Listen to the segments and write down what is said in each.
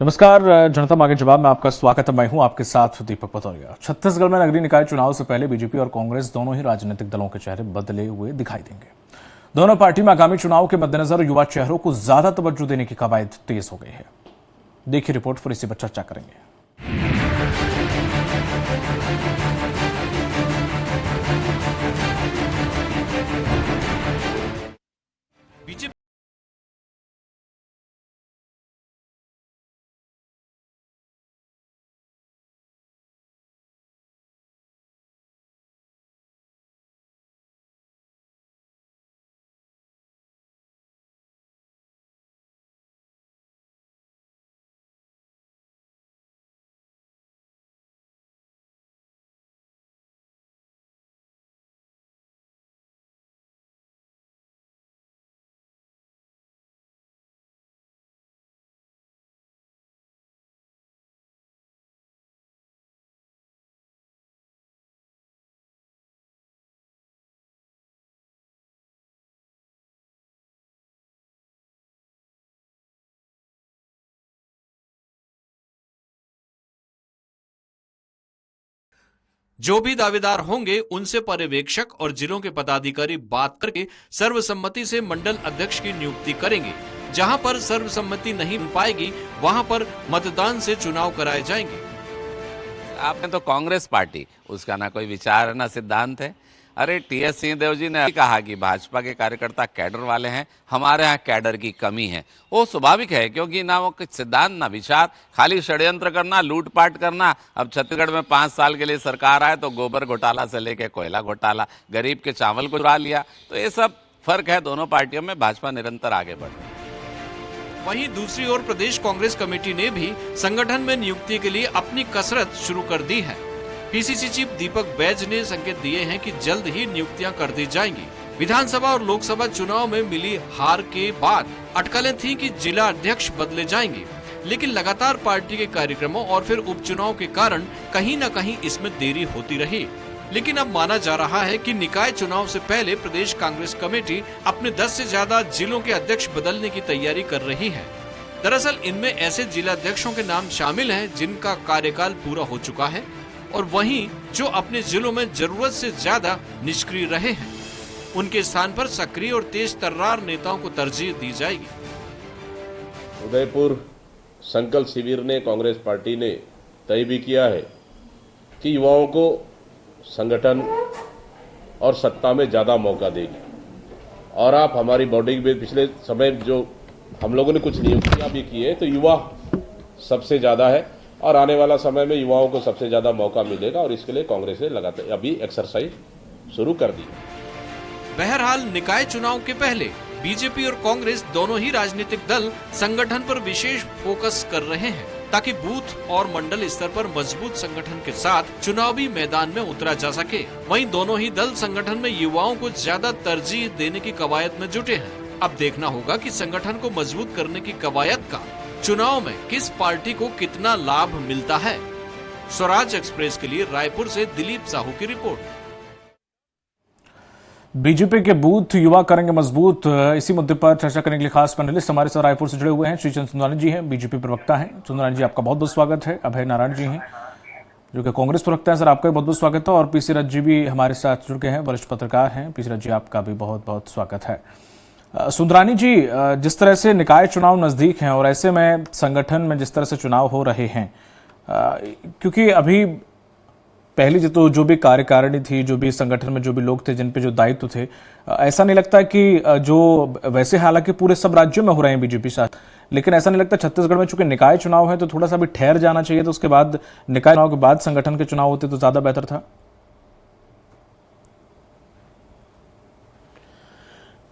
नमस्कार, जनता मांगे जवाब में आपका स्वागत है। मैं हूं आपके साथ दीपक पतौरिया। छत्तीसगढ़ में नगरीय निकाय चुनाव से पहले बीजेपी और कांग्रेस दोनों ही राजनीतिक दलों के चेहरे बदले हुए दिखाई देंगे। दोनों पार्टी में आगामी चुनाव के मद्देनजर युवा चेहरों को ज्यादा तवज्जो देने की कवायद तेज हो गई है। देखिए रिपोर्ट, फिर इसी पर चर्चा करेंगे। जो भी दावेदार होंगे उनसे पर्यवेक्षक और जिलों के पदाधिकारी बात करके सर्वसम्मति से मंडल अध्यक्ष की नियुक्ति करेंगे। जहां पर सर्वसम्मति नहीं बन पाएगी वहां पर मतदान से चुनाव कराए जाएंगे। आपने तो कांग्रेस पार्टी, उसका ना कोई विचार है ना सिद्धांत है। अरे टीएस सिंहदेव जी ने कहा कि भाजपा के कार्यकर्ता कैडर वाले हैं, हमारे यहाँ कैडर की कमी है। वो स्वाभाविक है, क्योंकि ना वो कुछ सिद्धांत ना विचार, खाली षड्यंत्र करना, लूटपाट करना। अब छत्तीसगढ़ में 5 साल के लिए सरकार आए तो गोबर घोटाला से लेके कोयला घोटाला, गरीब के चावल को चुरा लिया। तो ये सब फर्क है दोनों पार्टियों में। भाजपा निरंतर आगे बढ़ रही है। वहीं दूसरी ओर प्रदेश कांग्रेस कमेटी ने भी संगठन में नियुक्ति के लिए अपनी कसरत शुरू कर दी है। पीसीसी चीफ दीपक बैज ने संकेत दिए हैं कि जल्द ही नियुक्तियां कर दी जाएंगी। विधानसभा और लोकसभा चुनाव में मिली हार के बाद अटकलें थीं कि जिला अध्यक्ष बदले जाएंगे, लेकिन लगातार पार्टी के कार्यक्रमों और फिर उपचुनाव के कारण कहीं न कहीं इसमें देरी होती रही। लेकिन अब माना जा रहा है कि निकाय चुनाव से पहले प्रदेश कांग्रेस कमेटी अपने 10 से ज्यादा जिलों के अध्यक्ष बदलने की तैयारी कर रही है। दरअसल इनमें ऐसे जिला अध्यक्षों के नाम शामिल हैं जिनका कार्यकाल पूरा हो चुका है, और वहीं जो अपने जिलों में जरूरत से ज्यादा निष्क्रिय रहे हैं, उनके स्थान पर सक्रिय और तेज तर्रार नेताओं को तरजीह दी जाएगी। उदयपुर संकल्प शिविर ने, कांग्रेस पार्टी ने तय भी किया है कि युवाओं को संगठन और सत्ता में ज़्यादा मौका देगी। और आप हमारी बॉडी में पिछले समय जो हम लोगों ने कुछ नियुक्तियां भी की है, तो युवा सबसे ज़्यादा है और आने वाला समय में युवाओं को सबसे ज़्यादा मौका मिलेगा, और इसके लिए कांग्रेस ने लगातार अभी एक्सरसाइज शुरू कर दी। बहरहाल निकाय चुनाव के पहले बीजेपी और कांग्रेस दोनों ही राजनीतिक दल संगठन पर विशेष फोकस कर रहे हैं, ताकि बूथ और मंडल स्तर पर मजबूत संगठन के साथ चुनावी मैदान में उतरा जा सके। वहीं दोनों ही दल संगठन में युवाओं को ज्यादा तरजीह देने की कवायद में जुटे हैं। अब देखना होगा कि संगठन को मजबूत करने की कवायद का चुनाव में किस पार्टी को कितना लाभ मिलता है। स्वराज एक्सप्रेस के लिए रायपुर से दिलीप साहू की रिपोर्ट। बीजेपी के बूथ युवा करेंगे मजबूत, इसी मुद्दे पर चर्चा करने के लिए खास पैनलिस्ट हमारे साथ रायपुर से जुड़े हुए हैं। श्रीचंद सुंदरानी जी हैं, बीजेपी प्रवक्ता हैं। सुंदरानी जी, आपका बहुत बहुत स्वागत है। अभय नारायण जी हैं जो कि कांग्रेस प्रवक्ता हैं, सर आपका भी बहुत बहुत स्वागत है। और पीसी रथ जी भी हमारे साथ जुड़ गए हैं, वरिष्ठ पत्रकार हैं। पीसी रथ जी, आपका भी बहुत बहुत स्वागत है। सुंदरानी जी, जिस तरह से निकाय चुनाव नजदीक हैं और ऐसे में संगठन में जिस तरह से चुनाव हो रहे हैं, क्योंकि अभी पहली जो भी कार्यकारिणी थी, जो भी संगठन में जो भी लोग थे, जिन पे जो दायित्व थे, ऐसा नहीं लगता कि जो वैसे हालांकि पूरे सब राज्यों में हो रहे हैं बीजेपी साथ, लेकिन ऐसा नहीं लगता छत्तीसगढ़ में चूंकि निकाय चुनाव है तो थोड़ा सा भी ठहर जाना चाहिए, तो उसके बाद निकाय चुनाव के बाद संगठन के चुनाव होते तो ज्यादा बेहतर था?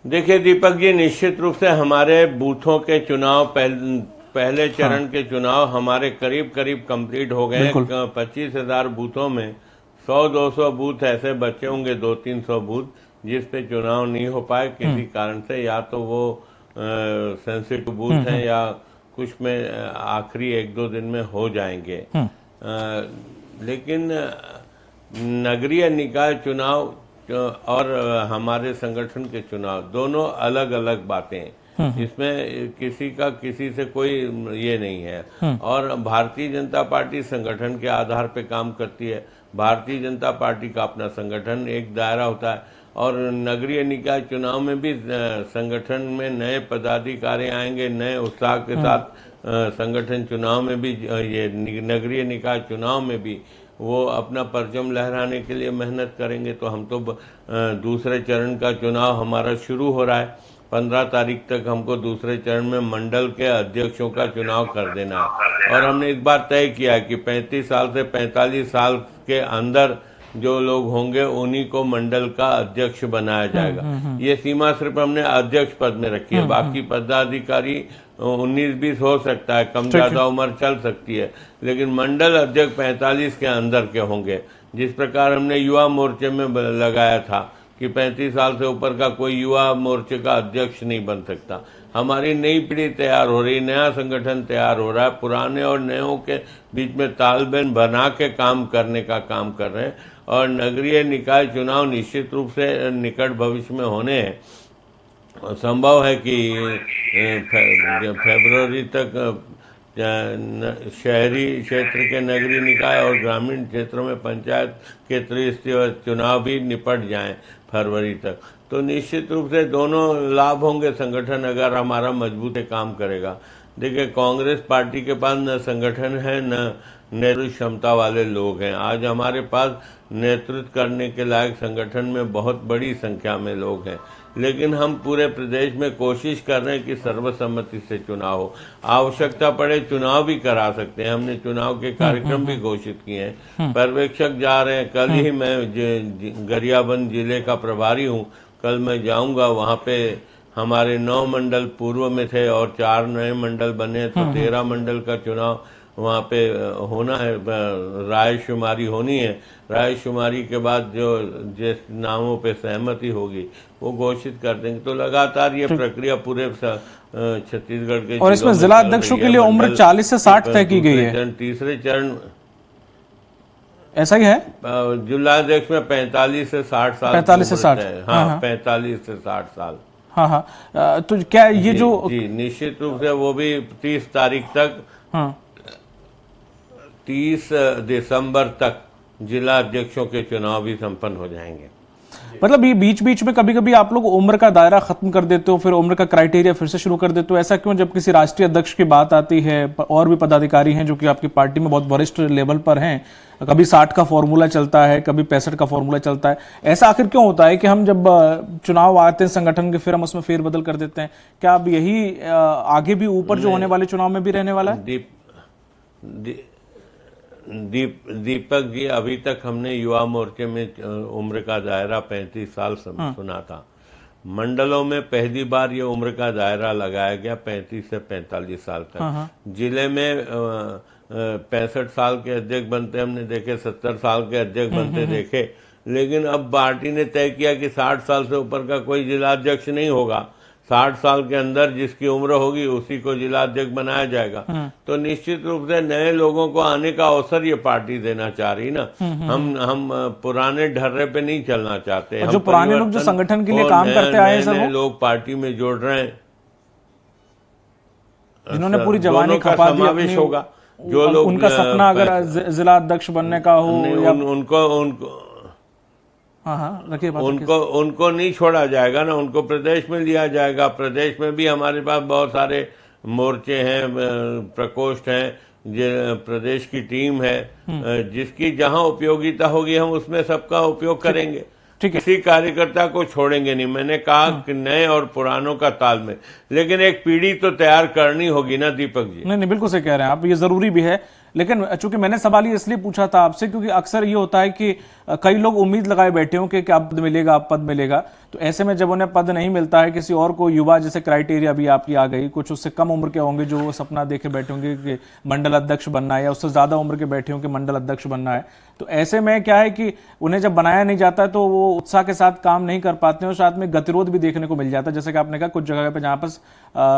देखिए दीपक जी, निश्चित रूप से हमारे बूथों के चुनाव पहले चरण के चुनाव हमारे करीब करीब कंप्लीट हो गए। 25,000 बूथों में 100-200 बूथ ऐसे बचे होंगे, 200-300 बूथ जिस पे चुनाव नहीं हो पाए किसी कारण से, या तो वो सेंसिटिव बूथ हैं या कुछ में आखिरी 1-2 दिन में हो जाएंगे। लेकिन नगरीय निकाय चुनाव और हमारे संगठन के चुनाव दोनों अलग अलग बातें हैं। इसमें किसी का किसी से कोई ये नहीं है। और भारतीय जनता पार्टी संगठन के आधार पे काम करती है। भारतीय जनता पार्टी का अपना संगठन एक दायरा होता है और नगरीय निकाय चुनाव में भी संगठन में नए पदाधिकारी आएंगे, नए उत्साह के साथ संगठन चुनाव में भी, ये नगरीय निकाय चुनाव में भी वो अपना परचम लहराने के लिए मेहनत करेंगे। तो हम तो दूसरे चरण का चुनाव हमारा शुरू हो रहा है। 15 तारीख तक हमको दूसरे चरण में मंडल के अध्यक्षों का चुनाव कर देना है और हमने इस बार तय किया है कि 35 साल से 45 साल के अंदर जो लोग होंगे उन्हीं को मंडल का अध्यक्ष बनाया जाएगा। ये सीमा सिर्फ हमने अध्यक्ष पद में रखी है। बाकी पदाधिकारी 19-20 हो सकता है, कम ज्यादा उम्र चल सकती है, लेकिन मंडल अध्यक्ष 45 के अंदर के होंगे। जिस प्रकार हमने युवा मोर्चे में लगाया था कि 35 साल से ऊपर का कोई युवा मोर्चे का अध्यक्ष नहीं बन सकता। हमारी नई पीढ़ी तैयार हो रही, नया संगठन तैयार हो रहा है, पुराने और नयों के बीच में तालमेल बना के काम करने का काम कर रहे हैं और नगरीय निकाय चुनाव निश्चित रूप से निकट भविष्य में होने हैं। संभव है कि फरवरी तक शहरी क्षेत्र के नगरीय निकाय और ग्रामीण क्षेत्रों में पंचायत के त्रिस्तरीय चुनाव भी निपट जाएं फरवरी तक। तो निश्चित रूप से दोनों लाभ होंगे। संगठन अगर हमारा मजबूत काम करेगा। देखिए, कांग्रेस पार्टी के पास न संगठन है न नेतृत्व क्षमता वाले लोग हैं। आज हमारे पास नेतृत्व करने के लायक संगठन में बहुत बड़ी संख्या में लोग हैं, लेकिन हम पूरे प्रदेश में कोशिश कर रहे हैं कि सर्वसम्मति से चुनाव हो। आवश्यकता पड़े चुनाव भी करा सकते हैं। हमने चुनाव के कार्यक्रम भी घोषित किए हैं। पर्यवेक्षक जा रहे हैं। कल ही मैं गरियाबंद जिले का प्रभारी हूं। कल मैं जाऊंगा, वहां पे हमारे 9 मंडल पूर्व में थे और 4 नए मंडल बने, तो 13 मंडल का चुनाव वहाँ पे होना है। रायशुमारी होनी है। रायशुमारी के बाद जो जिस नामों पे सहमति होगी वो घोषित कर देंगे। तो लगातार ये प्रक्रिया पूरे छत्तीसगढ़ के और इसमें जिला अध्यक्षों के लिए उम्र 40 से 60 तय की गई है। तीसरे चरण ऐसा ही है। जिला अध्यक्ष में 45 से 60 साल। 45 से 60, हाँ, 45 से 60 साल। हाँ हाँ। तो क्या ये जो जी निश्चित रूप से वो भी 30 तारीख तक, 30 दिसंबर तक जिला अध्यक्षों के चुनाव भी संपन्न हो जाएंगे। मतलब ये बीच बीच में कभी कभी आप लोग उम्र का दायरा खत्म कर देते हो, फिर उम्र का क्राइटेरिया फिर से शुरू कर देते हो। ऐसा क्यों? जब किसी राष्ट्रीय अध्यक्ष की बात आती है, और भी पदाधिकारी हैं जो कि आपकी पार्टी में बहुत वरिष्ठ लेवल पर हैं, कभी 60 का फॉर्मूला चलता है, कभी 65 का फॉर्मूला चलता है। ऐसा आखिर क्यों होता है कि हम जब चुनाव आते हैं संगठन के, फिर हम उसमें फेरबदल कर देते हैं? क्या अब यही आगे भी ऊपर जो होने वाले चुनाव में भी रहने वाला है? दीपक जी, अभी तक हमने युवा मोर्चे में उम्र का दायरा 35 साल सुना था। मंडलों में पहली बार ये उम्र का दायरा लगाया गया 35 से 45 साल तक। जिले में 65 साल के अध्यक्ष बनते हमने देखे, 70 साल के अध्यक्ष बनते देखे, लेकिन अब पार्टी ने तय किया कि 60 साल से ऊपर का कोई जिला अध्यक्ष नहीं होगा। 60 साल के अंदर जिसकी उम्र होगी उसी को जिला अध्यक्ष बनाया जाएगा। तो निश्चित रूप से नए लोगों को आने का अवसर ये पार्टी देना चाह रही ना। हम पुराने ढर्रे पे नहीं चलना चाहते। जो पुराने लोग जो संगठन के लिए काम करते आए हैं, नए लोग पार्टी में जोड़ रहे हैं, जिन्होंने पूरी जवानी खपा दी, समावेश होगा। जो लोग उनका सपना अगर जिला अध्यक्ष बनने का हो, उनको रखिए उनको नहीं छोड़ा जाएगा ना, उनको प्रदेश में लिया जाएगा। प्रदेश में भी हमारे पास बहुत सारे मोर्चे हैं, प्रकोष्ठ हैं, प्रदेश की टीम है, जिसकी जहां उपयोगिता होगी हम उसमें सबका उपयोग करेंगे। किसी कार्यकर्ता को छोड़ेंगे नहीं। मैंने कहा कि नए और पुरानों का तालमेल, लेकिन एक पीढ़ी तो तैयार करनी होगी ना दीपक जी। नहीं, बिल्कुल सही कह रहे हैं आप, ये जरूरी भी है। लेकिन चूंकि मैंने सवाल ये इसलिए पूछा था आपसे क्योंकि अक्सर ये होता है कि कई लोग उम्मीद लगाए बैठे हों कि अब पद मिलेगा, अब पद मिलेगा। तो ऐसे में जब उन्हें पद नहीं मिलता है, किसी और को युवा, जैसे क्राइटेरिया भी आपकी आ गई, कुछ उससे कम उम्र के होंगे जो वो सपना देखे बैठे होंगे कि मंडल अध्यक्ष बनना है, या उससे ज्यादा उम्र के बैठे होंगे मंडल अध्यक्ष बनना है। तो ऐसे में क्या है कि उन्हें जब बनाया नहीं जाता है तो वो उत्साह के साथ काम नहीं कर पाते हैं और साथ में गतिरोध भी देखने को मिल जाता है। जैसे कि आपने कहा कुछ जगह पे जहां पर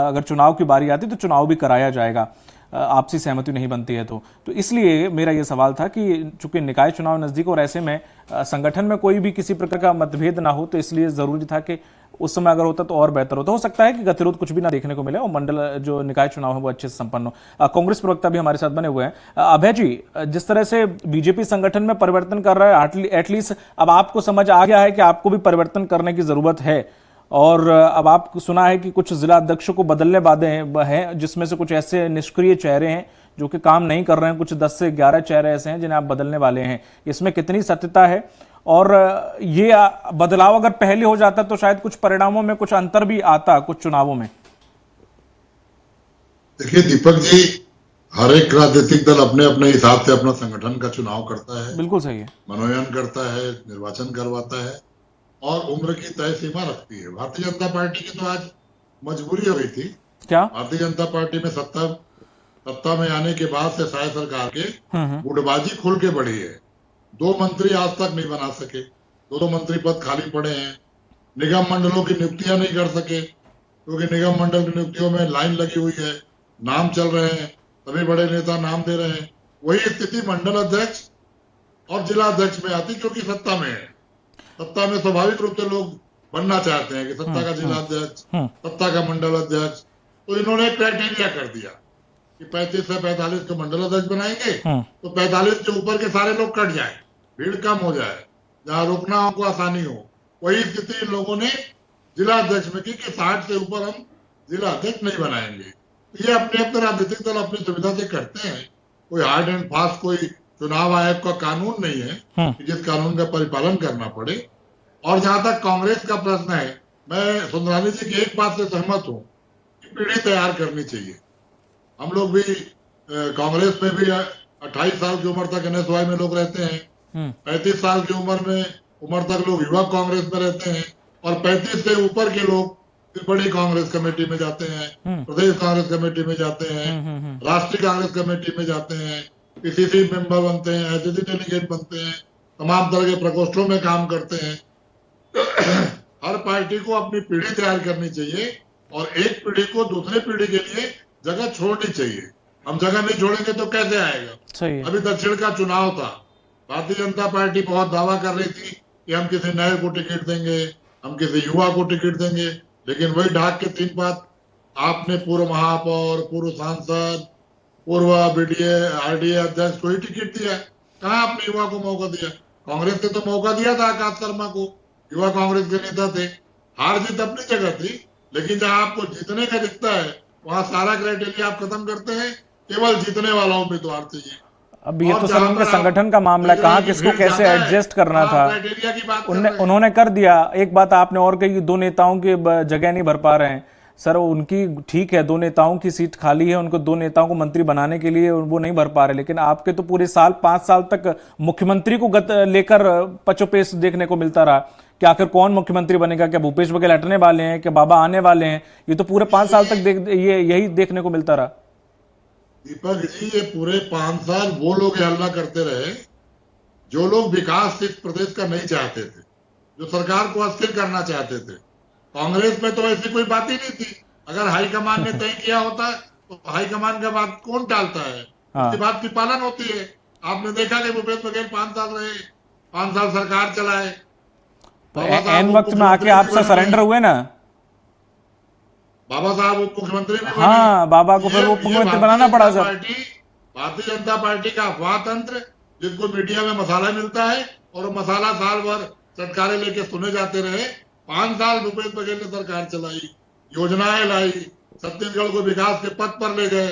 अगर चुनाव की बारी आती है तो चुनाव भी कराया जाएगा, आपसी सहमति नहीं बनती है। तो इसलिए मेरा यह सवाल था कि चूंकि निकाय चुनाव नजदीक और ऐसे में संगठन में कोई भी किसी प्रकार का मतभेद ना हो, तो इसलिए जरूरी था कि उस समय अगर होता तो और बेहतर होता। हो सकता है कि गतिरोध कुछ भी ना देखने को मिले और मंडल जो निकाय चुनाव है वो अच्छे से संपन्न हो। कांग्रेस प्रवक्ता भी हमारे साथ बने हुए हैं। अभय जी, जिस तरह से बीजेपी संगठन में परिवर्तन कर रहा है, एटलीस्ट अब आपको समझ आ गया है कि आपको भी परिवर्तन करने की जरूरत है, और अब आप सुना है कि कुछ जिला अध्यक्षों को बदलने वादे हैं, जिसमें से कुछ ऐसे निष्क्रिय चेहरे हैं जो कि काम नहीं कर रहे हैं, कुछ 10 से 11 चेहरे ऐसे हैं जिन्हें आप बदलने वाले हैं। इसमें कितनी सत्यता है, और ये बदलाव अगर पहले हो जाता तो शायद कुछ परिणामों में कुछ अंतर भी आता कुछ चुनावों में? देखिए दीपक जी, हर एक राजनीतिक दल अपने अपने हिसाब से अपना संगठन का चुनाव करता है, बिल्कुल सही है, मनोनयन करता है, निर्वाचन करवाता है और उम्र की तय सीमा रखती है। भारतीय जनता पार्टी की तो आज मजबूरी हो गई थी। क्या भारतीय जनता पार्टी में सत्ता में आने के बाद से शायद सरकार के गुटबाजी खुल के बढ़ी है। 2 मंत्री आज तक नहीं बना सके, 2 मंत्री पद खाली पड़े हैं। निगम मंडलों की नियुक्तियां नहीं कर सके क्योंकि निगम मंडल की नियुक्तियों में लाइन लगी हुई है, नाम चल रहे हैं, सभी बड़े नेता नाम दे रहे हैं। वही स्थिति मंडल अध्यक्ष और जिला अध्यक्ष में आती क्योंकि सत्ता में है। सत्ता में स्वाभाविक रूप से लोग बनना चाहते हैं कि सत्ता का जिला अध्यक्ष, सत्ता का मंडल अध्यक्ष। तो इन्होंने क्राइटेरिया कर दिया कि 35 से 45 को मंडल अध्यक्ष बनाएंगे तो 45 के ऊपर के सारे लोग कट जाए, भीड़ कम हो जाए, जहां रोकना हमको आसानी हो। वही स्थिति इन लोगों ने जिला अध्यक्ष में की कि 60 से ऊपर हम जिला अध्यक्ष नहीं बनाएंगे। ये अपने अपने राजनीतिक दल अपनी सुविधा से करते हैं। कोई हार्ड एंड फास्ट कोई चुनाव आयोग का कानून नहीं है कि जिस कानून का परिपालन करना पड़े। और जहां तक कांग्रेस का प्रश्न है, मैं सुंदरानी जी की एक बात से सहमत हूं कि पीढ़ी तैयार करनी चाहिए। हम लोग भी कांग्रेस में भी 28 साल की उम्र तक NSY में लोग रहते हैं, 35 साल की उम्र तक लोग युवा कांग्रेस में रहते हैं, और 35 से ऊपर के लोग फिर बड़ी कांग्रेस कमेटी में जाते हैं, प्रदेश कांग्रेस कमेटी में जाते हैं, राष्ट्रीय कांग्रेस कमेटी में जाते हैं, PCC मेंबर बनते हैं, SCC डेलीगेट बनते हैं, तमाम तरह के प्रकोष्ठों में काम करते हैं। हर पार्टी को अपनी पीढ़ी तैयार करनी चाहिए और एक पीढ़ी को दूसरे पीढ़ी के लिए जगह छोड़नी चाहिए। हम जगह नहीं छोड़ेंगे तो कैसे आएगा? सही है। अभी दक्षिण का चुनाव था, भारतीय जनता पार्टी बहुत दावा कर रही थी कि हम किसी नए को टिकट देंगे, हम किसी युवा को टिकट देंगे, लेकिन वही ढाक के 3 बात आपने पूर्व महापौर, पूर्व सांसद, पूर्व BDA, RDA अध्यक्ष को ही टिकट दिया। कहाँ आपने युवा को मौका दिया? कांग्रेस ने तो मौका दिया था आकाश शर्मा को, युवा कांग्रेस के नेता थे। हार जीत अपनी जगह थी, लेकिन जहां आपको जीतने का दिखता है वहां सारा क्राइटेरिया आप खत्म करते हैं, केवल जीतने वाला उम्मीदवार चाहिए। अब ये तो सर उनके संगठन का मामला है, कहाँ किसको कैसे एडजस्ट करना था, उन्होंने कर दिया। एक बात आपने और कही कि 2 नेताओं की जगह नहीं भर पा रहे हैं। सर उनकी ठीक है, 2 नेताओं की सीट खाली है, उनको 2 नेताओं को मंत्री बनाने के लिए वो नहीं भर पा रहे, लेकिन आपके तो पूरे 5 साल तक मुख्यमंत्री को लेकर पचोपेश देखने को मिलता रहा कि आखिर कौन मुख्यमंत्री बनेगा, क्या भूपेश बघेल हटने वाले हैं, क्या बाबा आने वाले हैं। ये तो पूरे 5 साल तक यही देखने को मिलता रहा। दीपक जी, ये पूरे 5 साल वो लोग हल्ला करते रहे जो लोग विकास इस प्रदेश का नहीं चाहते थे, जो सरकार को अस्थिर करना चाहते थे। कांग्रेस में तो ऐसी कोई बात ही नहीं थी। अगर हाईकमान ने तय किया होता तो हाईकमान का बात कौन टालता है? उसकी बात की पालन होती है। आपने देखा कि भूपेश बघेल 5 साल रहे, 5 साल सरकार चलाए, तो एन वक्त में आके आप सब सरेंडर हुए ना। बाबा साहब उप मुख्यमंत्री भी बने। हाँ, बाबा को फिर उप मुख्यमंत्री बनाना पड़ा सर। भारतीय जनता पार्टी का अफवाह तंत्र, जिसको मीडिया में मसाला मिलता है और वो मसाला साल भर चटकारे लेके सुने जाते रहे। 5 साल भूपेश बघेल ने सरकार चलाई, योजनाएं लाई, छत्तीसगढ़ को विकास के पथ पर ले गए,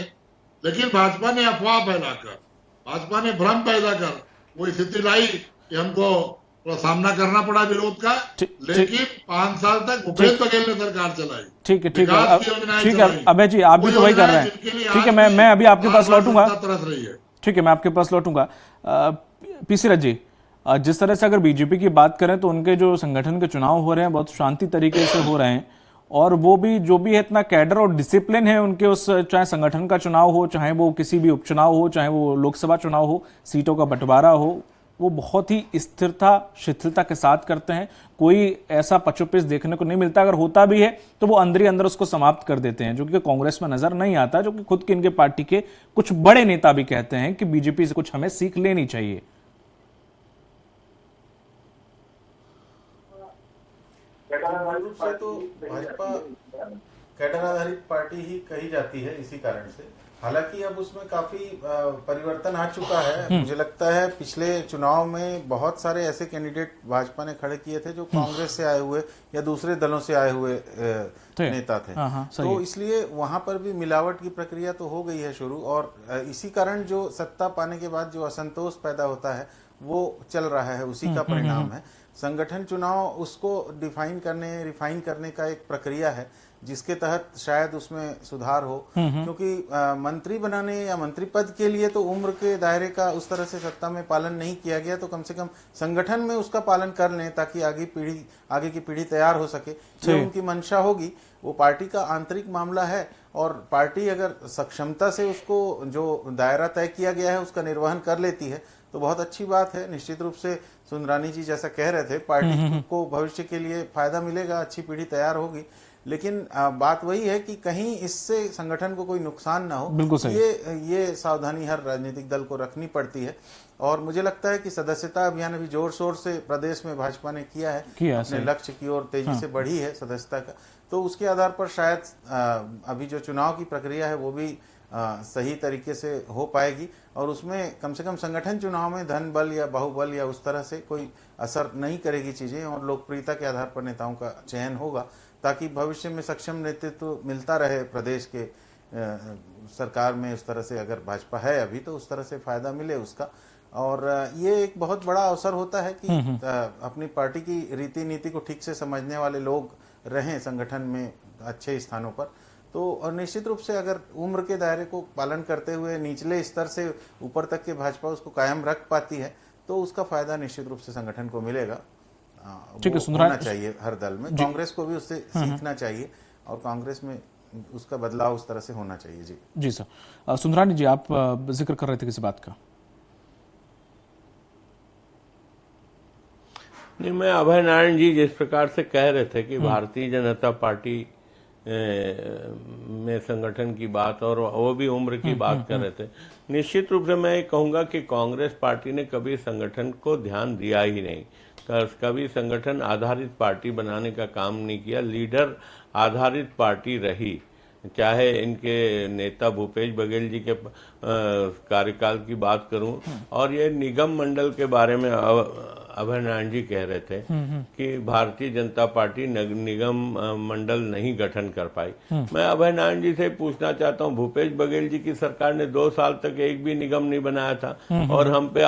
लेकिन भाजपा ने अफवाह फैलाकर, भाजपा ने भ्रम पैदा कर वो स्थिति लाई कि हमको सामना करना पड़ा विरोध का। लेकिन 5 साल तक भूपेश बघेल ने सरकार चलाई। ठीक है, ठीक है अभय जी, आप भी तो वही कर रहे हैं। ठीक है, मैं अभी आपके पास लौटूंगा। ठीक है, मैं आपके पास लौटूंगा। PC रथ जी, जिस तरह से अगर बीजेपी की बात करें तो उनके जो संगठन के चुनाव हो रहे हैं बहुत शांति तरीके से हो रहे हैं, और वो भी जो भी है इतना कैडर और डिसिप्लिन है उनके उस, चाहे संगठन का चुनाव हो, चाहे वो किसी भी उपचुनाव हो, चाहे वो लोकसभा चुनाव हो, सीटों का बंटवारा हो, वो बहुत ही स्थिरता शिथिलता के साथ करते हैं। कोई ऐसा पचोपेश देखने को नहीं मिलता। अगर होता भी है तो वो अंदर ही अंदर उसको समाप्त कर देते हैं, जो कि कांग्रेस में नजर नहीं आता, जो कि खुद के इनके पार्टी के कुछ बड़े नेता भी कहते हैं कि बीजेपी से कुछ हमें सीख लेनी चाहिए। मूल रूप से तो भाजपा कैडर आधारित पार्टी ही कही जाती है इसी कारण से। हालांकि अब उसमें काफी परिवर्तन आ चुका है। मुझे लगता है पिछले चुनाव में बहुत सारे ऐसे कैंडिडेट भाजपा ने खड़े किए थे जो कांग्रेस से आए हुए या दूसरे दलों से आए हुए नेता थे। तो इसलिए वहां पर भी मिलावट की प्रक्रिया तो हो गई है शुरू, और इसी कारण जो सत्ता पाने के बाद जो असंतोष पैदा होता है वो चल रहा है, उसी का परिणाम है। संगठन चुनाव उसको रिफाइन करने का एक प्रक्रिया है जिसके तहत शायद उसमें सुधार हो, क्योंकि मंत्री बनाने या मंत्री पद के लिए तो उम्र के दायरे का उस तरह से सत्ता में पालन नहीं किया गया, तो कम से कम संगठन में उसका पालन कर लें ताकि आगे की पीढ़ी तैयार हो सके। जो उनकी मंशा होगी वो पार्टी का आंतरिक मामला है, और पार्टी अगर सक्षमता से उसको जो दायरा तय किया गया है उसका निर्वहन कर लेती है तो बहुत अच्छी बात है। निश्चित रूप से सुंदरानी जी जैसा कह रहे थे, पार्टी को भविष्य के लिए फायदा मिलेगा, अच्छी पीढ़ी तैयार होगी, लेकिन बात वही है कि कहीं इससे संगठन को कोई नुकसान ना हो। बिल्कुल सही। ये सावधानी हर राजनीतिक दल को रखनी पड़ती है, और मुझे लगता है कि सदस्यता अभियान अभी जोर शोर से प्रदेश में भाजपा ने किया है, अपने लक्ष्य की ओर तेजी से बढ़ी है सदस्यता का। तो उसके आधार पर शायद अभी जो चुनाव की प्रक्रिया है वो भी सही तरीके से हो पाएगी, और उसमें कम से कम संगठन चुनाव में धन बल या बाहुबल या उस तरह से कोई असर नहीं करेगी चीजें, और लोकप्रियता के आधार पर नेताओं का चयन होगा ताकि भविष्य में सक्षम नेतृत्व मिलता रहे प्रदेश के सरकार में। उस तरह से अगर भाजपा है अभी तो उस तरह से फायदा मिले उसका, और ये एक बहुत बड़ा अवसर होता है कि अपनी पार्टी की रीति नीति को ठीक से समझने वाले लोग रहें संगठन में अच्छे स्थानों पर। तो और निश्चित रूप से अगर उम्र के दायरे को पालन करते हुए निचले स्तर से ऊपर तक के भाजपा उसको कायम रख पाती है तो उसका फायदा निश्चित रूप से संगठन को मिलेगा। ठीक है, होना चाहिए हर दल में। कांग्रेस को भी उससे सीखना चाहिए, और कांग्रेस में उसका बदलाव उस तरह से होना चाहिए। जी सर। सुंदरानी जी, आप जिक्र कर रहे थे किसी बात का? नहीं, मैं अभय नारायण जी जिस प्रकार से कह रहे थे कि भारतीय जनता पार्टी में संगठन की बात, और वो भी उम्र की बात कर रहे थे, निश्चित रूप से मैं ये कहूंगा कि कांग्रेस पार्टी ने कभी संगठन को ध्यान दिया ही नहीं, कभी संगठन आधारित पार्टी बनाने का काम नहीं किया। लीडर आधारित पार्टी रही, चाहे इनके नेता भूपेश बघेल जी के कार्यकाल की बात करूं, और ये निगम मंडल के बारे में अभय नारायण जी कह रहे थे कि भारतीय जनता पार्टी निगम मंडल नहीं गठन कर पाई। मैं अभय नारायण जी से पूछना चाहता हूं, भूपेश बघेल जी की सरकार ने 2 साल तक एक भी निगम नहीं बनाया था, और हम पे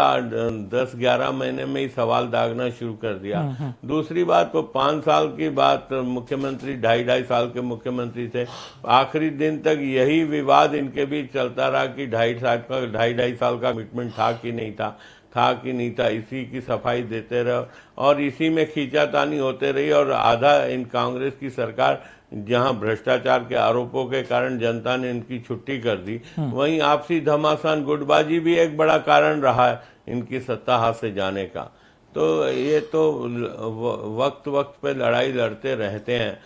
10-11 महीने में ही सवाल दागना शुरू कर दिया। दूसरी बात, वो 5 साल की बात मुख्यमंत्री 2.5 साल के मुख्यमंत्री थे, आखिरी दिन तक यही विवाद इनके बीच चलता रहा कि 2.5 साल का कमिटमेंट था कि नहीं था, इसी की सफाई देते रहे, और इसी में खींचातानी होते रही, और आधा इन कांग्रेस की सरकार जहां भ्रष्टाचार के आरोपों के कारण जनता ने इनकी छुट्टी कर दी, वहीं आपसी घमासान गुटबाजी भी एक बड़ा कारण रहा है इनकी सत्ता हाथ से जाने का। तो ये तो वक्त वक्त पे लड़ाई लड़ते रहते हैं,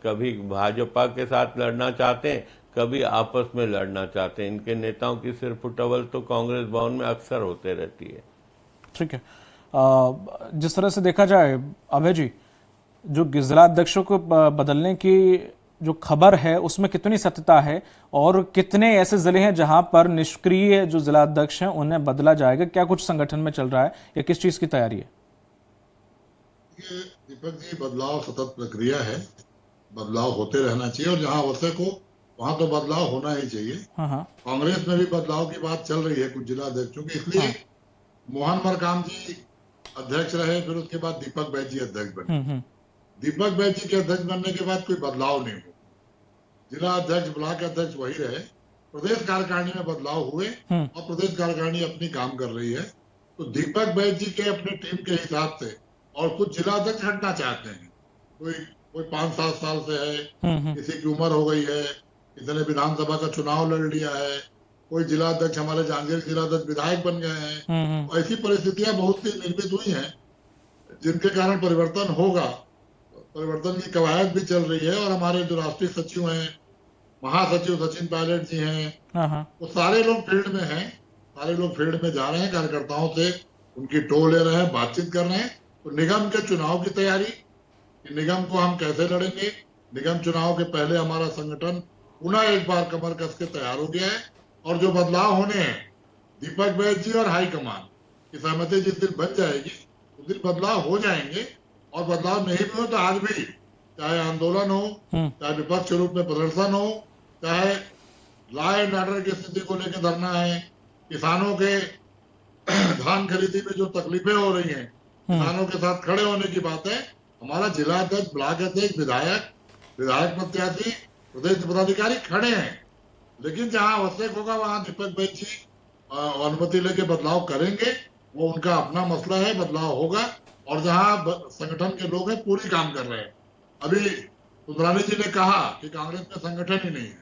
कभी भाजपा के साथ लड़ना चाहते हैं, कभी आपस में लड़ना चाहते हैं। इनके नेताओं की सिरफुटवल तो कांग्रेस भवन में अक्सर होते रहती है। ठीक है, जिस तरह से देखा जाए अभय जी, जो जिला अध्यक्षों को बदलने की जो खबर है उसमें कितनी सत्यता है, और कितने ऐसे जिले हैं जहां पर निष्क्रिय जो जिला अध्यक्ष हैं उन्हें बदला जाएगा? क्या कुछ संगठन में चल रहा है या किस चीज की तैयारी है? दीपक जी, बदलाव सतत प्रक्रिया है, बदलाव होते रहना चाहिए, और जहां आवश्यक हो वहां तो बदलाव होना ही चाहिए। कांग्रेस में भी बदलाव की बात चल रही है कुछ जिला अध्यक्षों की, इसलिए मोहन मरकाम जी अध्यक्ष रहे, फिर उसके बाद दीपक बैज जी अध्यक्ष बने। दीपक बैज जी के अध्यक्ष बनने के बाद कोई बदलाव नहीं हुआ, जिला अध्यक्ष ब्लॉक अध्यक्ष वही रहे। प्रदेश कार्यकारिणी में बदलाव हुए, और प्रदेश कार्यकारिणी अपनी काम कर रही है। तो दीपक बैज जी के अपनी टीम के हिसाब से, और कुछ जिला अध्यक्ष हटना चाहते हैं, कोई 5-7 साल से है, किसी की उम्र हो गई है, इतने विधानसभा का चुनाव लड़ लिया है, कोई जिला अध्यक्ष, हमारे जांजगीर जिला अध्यक्ष विधायक बन गए हैं। ऐसी परिस्थितियां बहुत सी निर्मित हुई हैं जिनके कारण परिवर्तन होगा। परिवर्तन की कवायद भी चल रही है, और हमारे जो राष्ट्रीय सचिव हैं, महासचिव सचिन पायलट जी हैं, वो सारे लोग फील्ड में हैं, सारे लोग फील्ड में जा रहे हैं, कार्यकर्ताओं से उनकी टो ले रहे हैं, बातचीत कर रहे हैं। तो निगम के चुनाव की तैयारी कि निगम को हम कैसे लड़ेंगे। निगम चुनाव के पहले हमारा संगठन पुनः एक बार कमर कस के तैयार हो गया है और जो बदलाव होने हैं, दीपक बैज जी और हाईकमान की सहमति जिस दिन बन जाएगी उस दिन बदलाव हो जाएंगे। और बदलाव नहीं भी हो तो आज भी चाहे आंदोलन हो, चाहे विपक्ष के रूप में प्रदर्शन हो, चाहे लॉ एंड ऑर्डर की स्थिति को लेकर धरना है, किसानों के धान खरीदी में जो तकलीफें हो रही हैं, किसानों के साथ खड़े होने की बात है। हमारा जिला अध्यक्ष, ब्लॉक अध्यक्ष, विधायक प्रत्याशी, प्रदेश पदाधिकारी खड़े हैं, लेकिन जहां आवश्यक होगा वहां दीपक बैज जी अनुमति लेके बदलाव करेंगे। वो उनका अपना मसला है, बदलाव होगा। और जहां संगठन के लोग हैं पूरी काम कर रहे हैं। अभी सुंदरानी जी ने कहा कि कांग्रेस में संगठन ही नहीं है।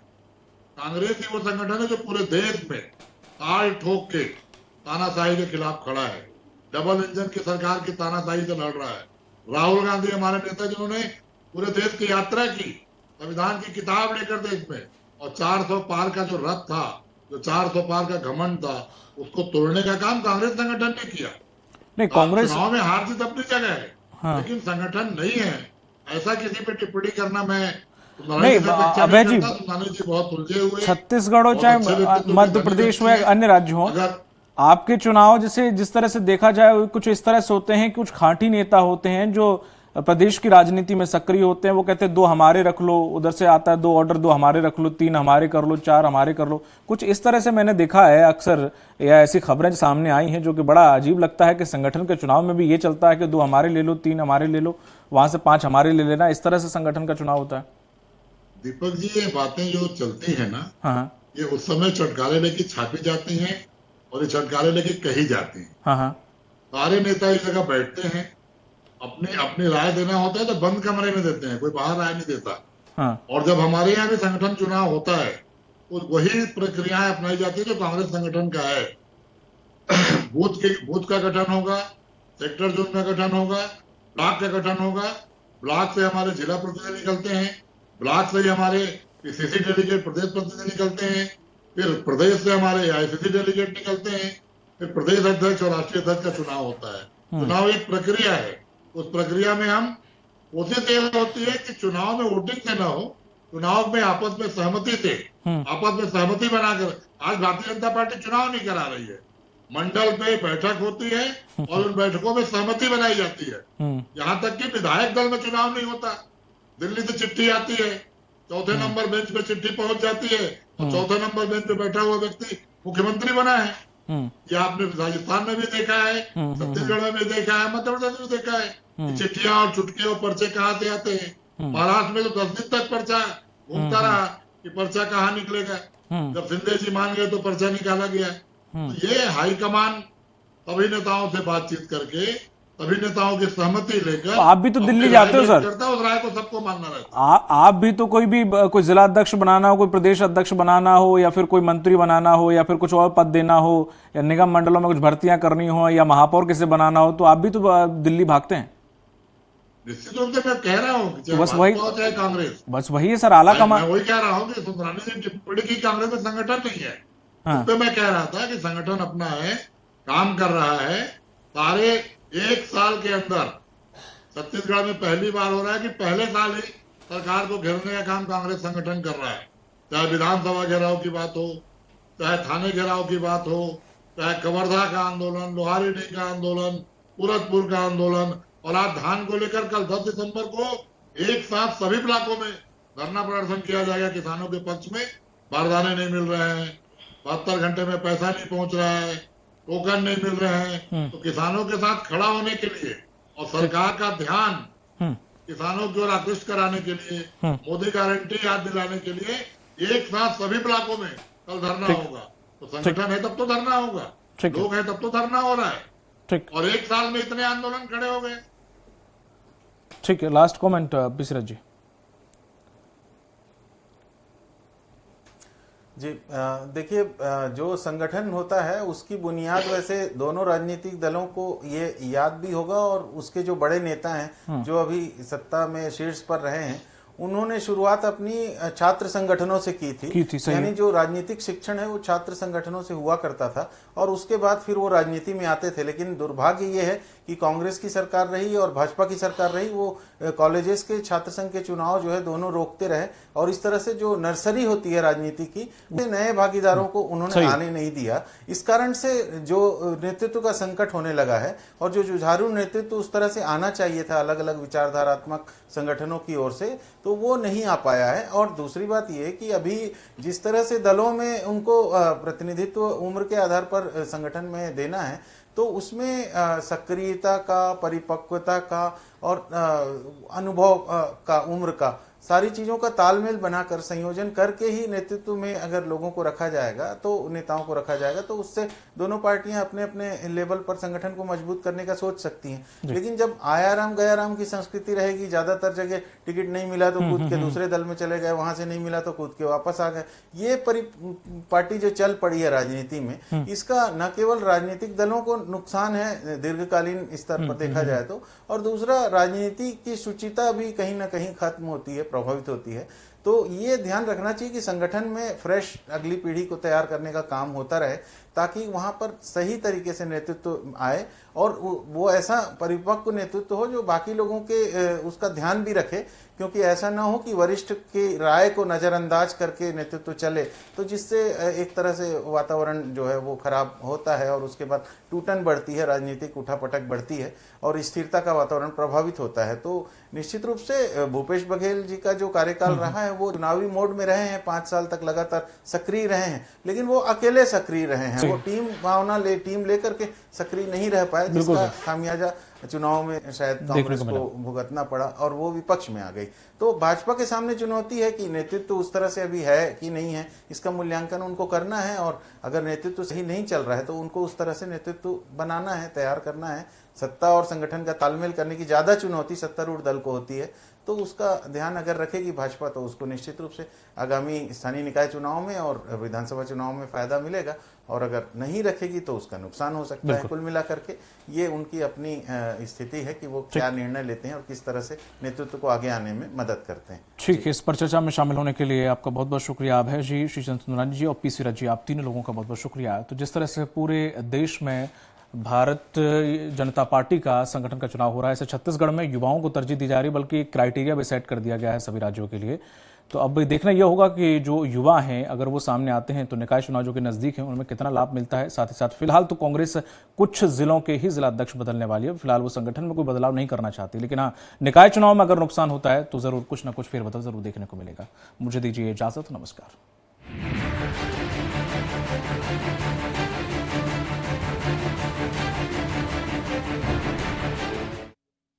कांग्रेस ही वो संगठन है जो पूरे देश में ताल ठोक के तानाशाही के खिलाफ खड़ा है, डबल इंजन की सरकार की तानाशाही से लड़ रहा है। राहुल गांधी हमारे नेता जिन्होंने पूरे देश की यात्रा की, संविधान की किताब लेकर देश में, और 400 पार का जो रथ था, जो 400 पार का घमंड था, उसको तोड़ने का काम कांग्रेस संगठन ने किया। नहीं, कांग्रेस चुनाव में हार जीत अपनी जगह है, हाँ। लेकिन संगठन नहीं है। ऐसा किसी पे टिप्पणी करना मैं नहीं, अभय जी, बहुत उलझे हुए, छत्तीसगढ़ हो चाहे मध्य प्रदेश हो या अन्य राज्य हो, आपके चुनाव जैसे जिस तरह से देखा जाए कुछ इस तरह से होते हैं, कुछ खांटी नेता होते हैं जो प्रदेश की राजनीति में सक्रिय होते हैं। वो कहते हैं 2 हमारे रख लो, उधर से आता है 2 ऑर्डर, 2 हमारे रख लो, 3 हमारे कर लो, 4 हमारे कर लो। कुछ इस तरह से मैंने देखा है अक्सर, या ऐसी खबरें सामने आई हैं जो कि बड़ा अजीब लगता है कि संगठन के चुनाव में भी ये चलता है कि 2 हमारे ले लो, 3 हमारे ले लो, वहां से 5 हमारे ले लेना। इस तरह से संगठन का चुनाव होता है। दीपक जी, ये बातें जो चलती है ना, हाँ, ये उस समय चटकारे लेके छापी जाती हैं और ये चटकारे लेके कही जाती हैं। हाँ, सारे नेता इस जगह बैठते हैं, अपनी राय देना होता है तो बंद कमरे में देते हैं, कोई बाहर राय नहीं देता। हाँ, और जब हमारे यहाँ भी संगठन चुनाव होता है तो वही प्रक्रियाएं अपनाई जाती है जो कांग्रेस संगठन का है। बूथ का गठन होगा, सेक्टर जोन का गठन होगा, ब्लॉक का गठन होगा, ब्लॉक से हमारे जिला प्रतिनिधि निकलते हैं, ब्लॉक से ही हमारे पीसीसी डेलीगेट प्रदेश प्रतिनिधि निकलते हैं, फिर प्रदेश से हमारे आईसीसी डेलीगेट निकलते हैं, फिर प्रदेश अध्यक्ष और राष्ट्रीय अध्यक्ष का चुनाव होता है। चुनाव एक प्रक्रिया है। उस प्रक्रिया में हम कोशिश ये होती है कि चुनाव में वोटिंग से ना हो, चुनाव में आपस में सहमति से, आपस में सहमति बनाकर। आज भारतीय जनता पार्टी चुनाव नहीं करा रही है, मंडल पे बैठक होती है और उन बैठकों में सहमति बनाई जाती है। यहाँ तक कि विधायक दल में चुनाव नहीं होता, दिल्ली से चिट्ठी आती है, चौथे नंबर बेंच पे चिट्ठी पहुंच जाती है और चौथे नंबर बेंच पे बैठा हुआ व्यक्ति मुख्यमंत्री बना है। ये आपने राजस्थान में भी देखा है, छत्तीसगढ़ में भी देखा है, मध्य प्रदेश में देखा है। चिट्ठियां और चुटके और पर्चे कहाँ से आते हैं। महाराष्ट्र में तो 10 दिन तक पर्चा घूमता रहा कि पर्चा कहाँ निकलेगा। जब सिंधे जी मान गए तो पर्चा निकाला गया। तो ये हाईकमान सभी नेताओं से बातचीत करके, सभी नेताओं की सहमति लेकर, तो आप भी तो दिल्ली जाते हो सर, करता उस राय को सबको मानना रहता। आप भी तो कोई जिला अध्यक्ष बनाना हो, कोई प्रदेश अध्यक्ष बनाना हो, या फिर कोई मंत्री बनाना हो, या फिर कुछ और पद देना हो, या निगम मंडलों में कुछ भर्तियां करनी हो, या महापौर किसे बनाना हो, तो आप भी तो दिल्ली भागते हैं। निश्चित रूप से मैं कह रहा हूँ तो बस वही, चाहे कांग्रेस, बस वही है सर, आला कमान। मैं वही कह रहा हूँ कि सुंदरानी जी टिप्पणी की कांग्रेस में संगठन नहीं है। हाँ। तो मैं कह रहा था कि संगठन अपना है, काम कर रहा है। सारे 1 साल के अंदर छत्तीसगढ़ में पहली बार हो रहा है कि पहले साल ही सरकार को घेरने का काम कांग्रेस संगठन कर रहा है। चाहे विधानसभा घेराव की बात हो, चाहे थाने घेराव की बात हो, चाहे कवर्धा का आंदोलन, लोहारीडीह का आंदोलन, सूरजपुर का आंदोलन, और आज धान को लेकर कल 10 दिसंबर को एक साथ सभी ब्लॉकों में धरना प्रदर्शन किया जाएगा किसानों के पक्ष में। बारदाने नहीं मिल रहे हैं, 72 घंटे में पैसा नहीं पहुंच रहा है, टोकन नहीं मिल रहे हैं। तो किसानों के साथ खड़ा होने के लिए और सरकार का ध्यान किसानों की ओर आकृष्ट कराने के लिए, मोदी गारंटी याद दिलाने के लिए एक साथ सभी ब्लॉकों में कल धरना होगा। तो संगठन है तब तो धरना होगा, लोग हैं तब तो धरना हो रहा है। और 1 साल में इतने आंदोलन खड़े हो गए। ठीक है, लास्ट कमेंट बिसरत जी। जी देखिए, जो संगठन होता है उसकी बुनियाद वैसे दोनों राजनीतिक दलों को ये याद भी होगा, और उसके जो बड़े नेता हैं जो अभी सत्ता में शीर्ष पर रहे हैं, उन्होंने शुरुआत अपनी छात्र संगठनों से की थी। यानी जो राजनीतिक शिक्षण है वो छात्र संगठनों से हुआ करता था, और उसके बाद फिर वो राजनीति में आते थे। लेकिन दुर्भाग्य ये है कि कांग्रेस की सरकार रही और भाजपा की सरकार रही, वो कॉलेजेस के छात्र संघ के चुनाव जो है दोनों रोकते रहे और इस तरह से जो नर्सरी होती है राजनीति की, नए भागीदारों को उन्होंने आने नहीं दिया। इस कारण से जो नेतृत्व का संकट होने लगा है और जो जुझारू नेतृत्व उस तरह से आना चाहिए था अलग अलग विचारधारात्मक संगठनों की ओर से, तो वो नहीं आ पाया है। और दूसरी बात ये कि अभी जिस तरह से दलों में उनको प्रतिनिधित्व उम्र के आधार पर संगठन में देना है, तो उसमें सक्रियता का, परिपक्वता का और अनुभव का, उम्र का, सारी चीजों का तालमेल बनाकर संयोजन करके ही नेतृत्व में अगर लोगों को रखा जाएगा, तो नेताओं को रखा जाएगा, तो उससे दोनों पार्टियां अपने अपने लेवल पर संगठन को मजबूत करने का सोच सकती हैं। लेकिन जब आया राम गया राम की संस्कृति रहेगी, ज्यादातर जगह टिकट नहीं मिला तो कूद के दूसरे दल में चले गए, वहां से नहीं मिला तो कूद के वापस आ गए, ये पार्टी जो चल पड़ी है राजनीति में, इसका न केवल राजनीतिक दलों को नुकसान है दीर्घकालीन स्तर पर देखा जाए तो, और दूसरा राजनीति की शुचिता भी कहीं ना कहीं खत्म होती है, प्रभावित होती है। तो ये ध्यान रखना चाहिए कि संगठन में फ्रेश अगली पीढ़ी को तैयार करने का काम होता रहे, ताकि वहां पर सही तरीके से नेतृत्व आए और वो ऐसा परिपक्व नेतृत्व हो जो बाकी लोगों के उसका ध्यान भी रखे, क्योंकि ऐसा ना हो कि वरिष्ठ की राय को नजरअंदाज करके नेतृत्व चले, तो जिससे एक तरह से वातावरण जो है वो खराब होता है और उसके बाद टूटन बढ़ती है, राजनीतिक उठापटक बढ़ती है और स्थिरता का वातावरण प्रभावित होता है। तो निश्चित रूप से भूपेश बघेल जी का जो कार्यकाल रहा है वो चुनावी मोड में रहे हैं, 5 साल तक लगातार सक्रिय रहे हैं, लेकिन वो अकेले सक्रिय रहे हैं, वो टीम भावना टीम लेकर के सक्रिय नहीं रह पाए, जिसका खामियाजा चुनाव में शायद कांग्रेस को भुगतना पड़ा और वो विपक्ष में आ गई। तो भाजपा के सामने चुनौती है कि नेतृत्व उस तरह से अभी है कि नहीं है, इसका मूल्यांकन उनको करना है, और अगर नेतृत्व सही नहीं चल रहा है तो उनको उस तरह से नेतृत्व बनाना है, तैयार करना है। सत्ता और संगठन का तालमेल करने की ज्यादा चुनौती सत्तारूढ़ दल को होती है, तो उसका ध्यान अगर रखेगी भाजपा तो उसको निश्चित रूप से आगामी स्थानीय निकाय चुनाव में और विधानसभा चुनाव में फायदा मिलेगा, और अगर नहीं रखेगी तो उसका नुकसान हो सकता है। कुल मिलाकर के ये उनकी अपनी स्थिति है कि वो क्या निर्णय लेते हैं और किस तरह से नेतृत्व को आगे आने में मदद करते हैं। ठीक है, इस पर चर्चा में शामिल होने के लिए आपका बहुत बहुत शुक्रिया अभय जी, श्रीचंद सुंदरानी जी और पी सी जी, आप तीनों लोगों का बहुत बहुत शुक्रिया। तो जिस तरह से पूरे देश में भारत जनता पार्टी का संगठन का चुनाव हो रहा है, ऐसे छत्तीसगढ़ में युवाओं को तरजीह दी जा रही है, बल्कि एक क्राइटेरिया भी सेट कर दिया गया है सभी राज्यों के लिए। तो अब देखना यह होगा कि जो युवा हैं अगर वो सामने आते हैं तो निकाय चुनाव जो के नजदीक हैं उनमें कितना लाभ मिलता है। साथ ही साथ फिलहाल तो कांग्रेस कुछ जिलों के ही जिला अध्यक्ष बदलने वाली है, फिलहाल वो संगठन में कोई बदलाव नहीं करना चाहती, लेकिन हाँ, निकाय चुनाव में अगर नुकसान होता है तो जरूर कुछ ना कुछ फेरबदल जरूर देखने को मिलेगा। मुझे दीजिए इजाजत, नमस्कार।